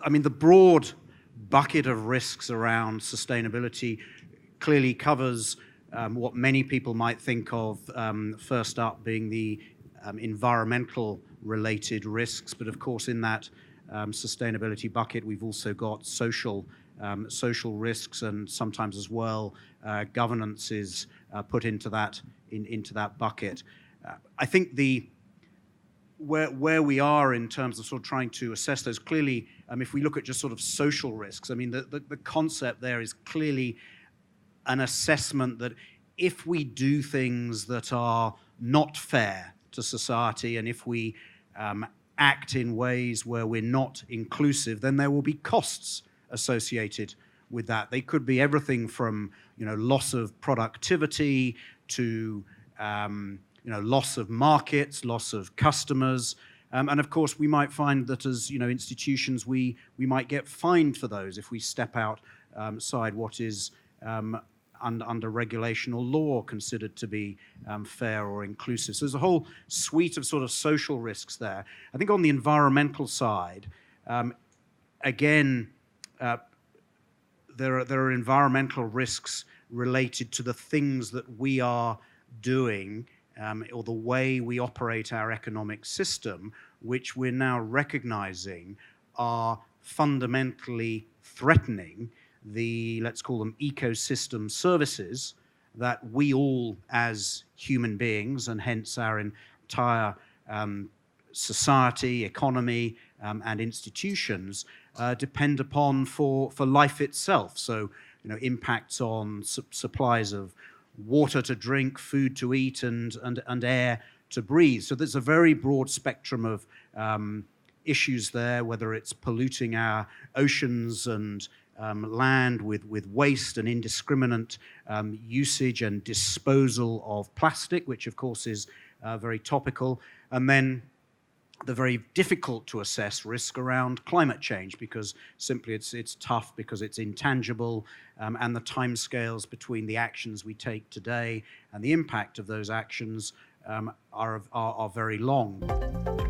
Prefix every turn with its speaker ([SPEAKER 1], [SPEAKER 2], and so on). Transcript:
[SPEAKER 1] the broad bucket of risks around sustainability clearly covers what many people might think of first up being the environmental related risks, but of course in that sustainability bucket we've also got social risks, and sometimes as well governance is put into that bucket. I think where we are in terms of sort of trying to assess those, clearly, if we look at just sort of social risks, the concept there is clearly an assessment that if we do things that are not fair to society, and if we act in ways where we're not inclusive, then there will be costs associated with that. They could be everything from loss of productivity to loss of markets, loss of customers, and of course we might find that as institutions we might get fined for those if we step outside what is under regulation or law considered to be fair or inclusive. So there's a whole suite of sort of social risks there. I think on the environmental side, again, there are environmental risks related to the things that we are doing or the way we operate our economic system, which we're now recognizing are fundamentally threatening the, let's call them ecosystem services that we all as human beings, and hence our entire society, economy, and institutions depend upon for life itself. So, impacts on supplies of water to drink, food to eat, and air to breathe. So there's a very broad spectrum of issues there, whether it's polluting our oceans and land with waste and indiscriminate usage and disposal of plastic, which of course is very topical, and then the very difficult to assess risk around climate change, because simply it's tough because it's intangible, and the timescales between the actions we take today and the impact of those actions are very long.